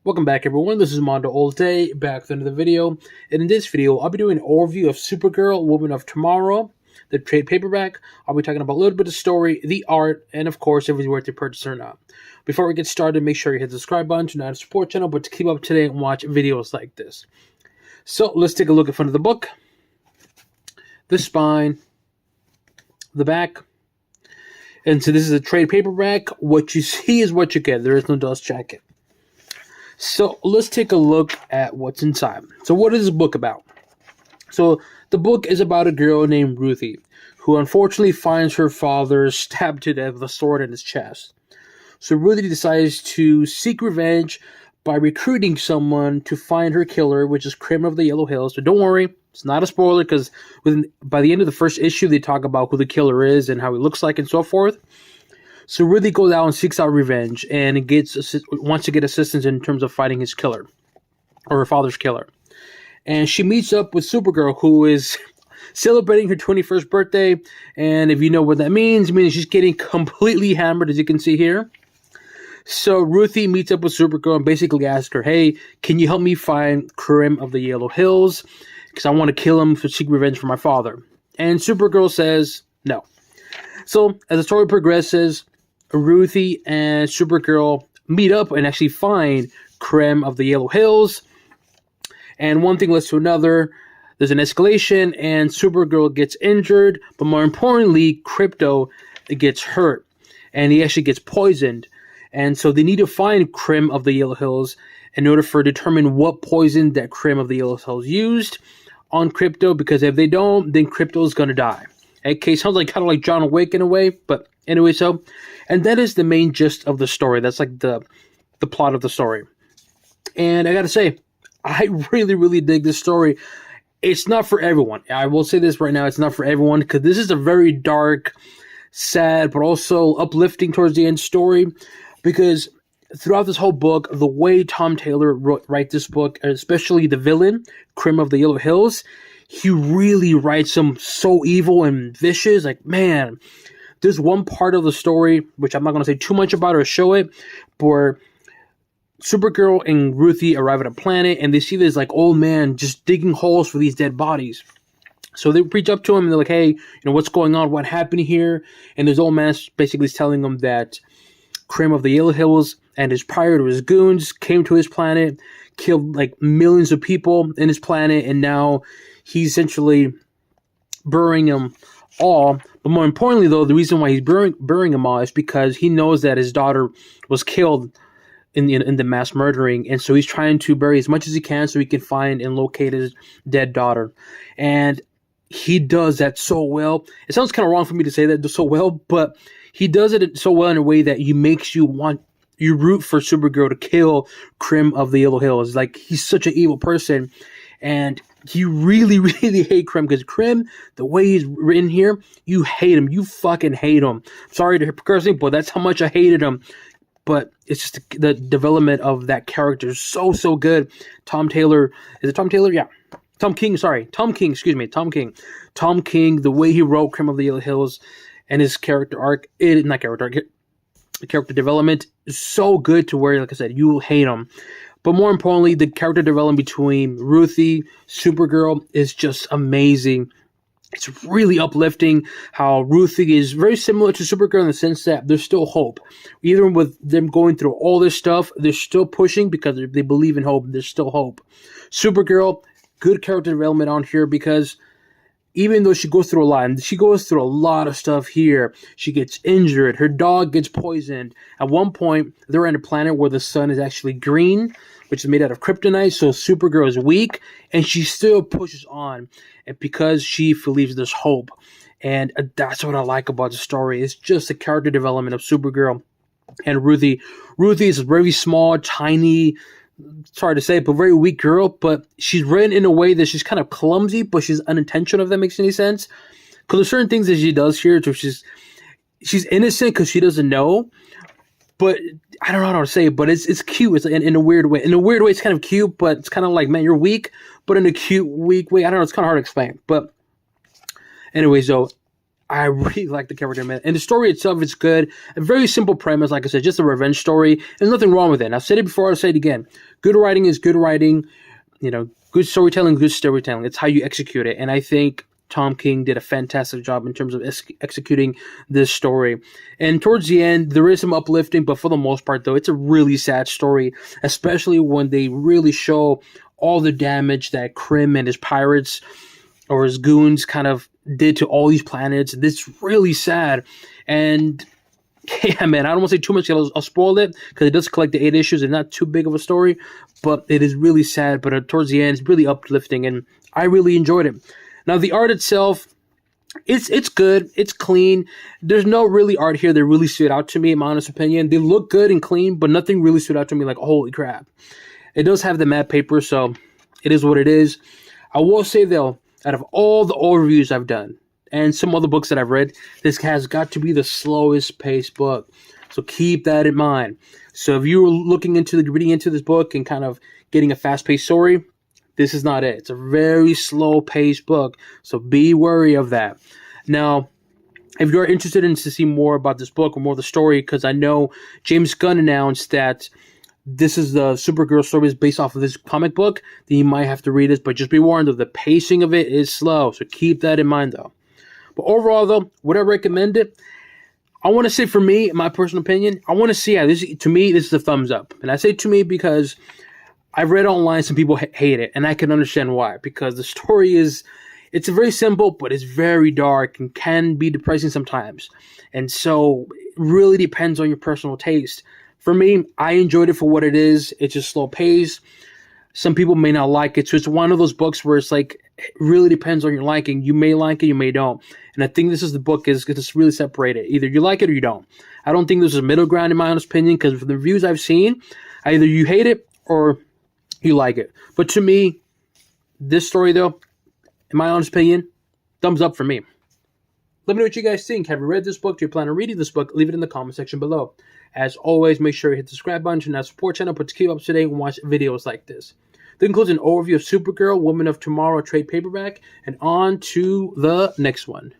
Welcome back, everyone. This is MandoAllDay, back with another video. And in this video, I'll be doing an overview of Supergirl, Woman of Tomorrow, the trade paperback. I'll be talking about a little bit of story, the art, and of course, if it's worth your purchase or not. Before we get started, make sure you hit the subscribe button to not support channel, but to keep up to date and watch videos like this. So let's take a look at front of the book, the spine, the back. And so this is a trade paperback. What you see is what you get. There is no dust jacket. So let's take a look at what's inside. So what is this book about? So the book is about a girl named Ruthie, who unfortunately finds her father stabbed to death with a sword in his chest. So Ruthie decides to seek revenge by recruiting someone to find her killer, which is Krim of the Yellow Hills. So don't worry, it's not a spoiler, because by the end of the first issue, they talk about who the killer is and how he looks like and so forth. So Ruthie goes out and seeks out revenge and wants to get assistance in terms of fighting his killer, or her father's killer. And she meets up with Supergirl, who is celebrating her 21st birthday. And if you know what that means, it means she's getting completely hammered, as you can see here. So Ruthie meets up with Supergirl and basically asks her, hey, can you help me find Krim of the Yellow Hills? Because I want to kill him to seek revenge for my father. And Supergirl says no. So as the story progresses, Ruthie and Supergirl meet up and actually find Krim of the Yellow Hills. And one thing leads to another. There's an escalation and Supergirl gets injured. But more importantly, Krypto gets hurt. And he actually gets poisoned. And so they need to find Krim of the Yellow Hills in order to determine what poison that Krim of the Yellow Hills used on Krypto. Because if they don't, then Krypto is going to die. Okay, sounds like kind of like John Wick in a way. But anyway, so... And that is the main gist of the story. That's like the plot of the story. And I gotta say, I really, really dig this story. It's not for everyone. I will say this right now. It's not for everyone, because this is a very dark, sad, but also uplifting towards the end story. Because throughout this whole book, the way Tom Taylor wrote this book, especially the villain, Krim of the Yellow Hills, he really writes him so evil and vicious. Like, man... There's one part of the story, which I'm not going to say too much about or show it, where Supergirl and Ruthie arrive at a planet and they see this like old man just digging holes for these dead bodies. So they reach up to him and they're like, hey, what's going on? What happened here? And this old man basically is telling them that Krim of the Yellow Hills and his prior to his goons came to his planet, killed like millions of people in his planet, and now he's essentially burying them all. But more importantly, though, the reason why he's burying them all is because he knows that his daughter was killed in the mass murdering, and so he's trying to bury as much as he can so he can find and locate his dead daughter. And he does that so well. It sounds kind of wrong for me to say that so well, but he does it so well in a way that you root for Supergirl to kill Krim of the Yellow Hills. Like, he's such an evil person, and you really, really hate Krim, because Krim, the way he's written here, you hate him. You fucking hate him. Sorry to cursing, but that's how much I hated him. But it's just the development of that character is so, so good. Tom Taylor, is it Tom Taylor? Yeah. Tom King, excuse me. Tom King, the way he wrote Krim of the Yellow Hills and his character arc, character development is so good to where, like I said, you will hate him. But more importantly, the character development between Ruthie, Supergirl is just amazing. It's really uplifting how Ruthie is very similar to Supergirl in the sense that there's still hope. Even with them going through all this stuff, they're still pushing because they believe in hope. There's still hope. Supergirl, good character development on here, because even though she goes through a lot, and she goes through a lot of stuff here, she gets injured, her dog gets poisoned. At one point, they're on a planet where the sun is actually green, which is made out of kryptonite, so Supergirl is weak, and she still pushes on, and because she believes there's hope. And that's what I like about the story. It's just the character development of Supergirl and Ruthie. Ruthie is a very small, tiny, sorry to say it, but very weak girl, but she's written in a way that she's kind of clumsy, but she's unintentional, if that makes any sense. Because there's certain things that she does here, so she's innocent because she doesn't know, but I don't know how to say it, but it's cute. It's in a weird way. In a weird way, it's kind of cute, but it's kind of like, man, you're weak, but in a cute, weak way. I don't know. It's kind of hard to explain. But anyway, so I really like the character, man. And the story itself is good. A very simple premise, like I said, just a revenge story. There's nothing wrong with it. And I've said it before, I'll say it again. good writing is good writing. Good storytelling, good storytelling. It's how you execute it. And I think Tom King did a fantastic job in terms of executing this story. And towards the end, there is some uplifting, but for the most part, though, it's a really sad story, especially when they really show all the damage that Krim and his pirates or his goons kind of did to all these planets. It's really sad. And yeah, man, I don't want to say too much. I'll spoil it because it does collect the 8 issues. It's not too big of a story, but it is really sad. But towards the end, it's really uplifting, and I really enjoyed it. Now, the art itself, it's good. It's clean. There's no really art here that really stood out to me, in my honest opinion. They look good and clean, but nothing really stood out to me like, holy crap. It does have the matte paper, so it is what it is. I will say, though, out of all the overviews I've done, and some other books that I've read, this has got to be the slowest paced book. So keep that in mind. So if you're reading into this book and kind of getting a fast paced story, this is not it. It's a very slow paced book. So be wary of that. Now, if you're interested in to see more about this book or more of the story, because I know James Gunn announced that this is the Supergirl story is based off of this comic book, then you might have to read it. But just be warned, though, the pacing of it is slow. So keep that in mind, though. But overall, though, would I recommend it? I want to say, for me, in my personal opinion, I want to see how this. To me, this is a thumbs up, and I say to me because I've read online some people hate it, and I can understand why. Because the story it's very simple, but it's very dark and can be depressing sometimes, and so it really depends on your personal taste. For me, I enjoyed it for what it is. It's just slow paced. Some people may not like it, so it's one of those books where it's like, it really depends on your liking. You may like it, you may don't. And I think this is the book is going to really separate it. Either you like it or you don't. I don't think there's a middle ground in my honest opinion, because from the reviews I've seen, either you hate it or you like it. But to me, this story, though, in my honest opinion, thumbs up for me. Let me know what you guys think. Have you read this book? Do you plan on reading this book? Leave it in the comment section below. As always, make sure you hit the subscribe button to that support channel, but to keep up to date and watch videos like this. That includes an overview of Supergirl, Woman of Tomorrow trade paperback, and on to the next one.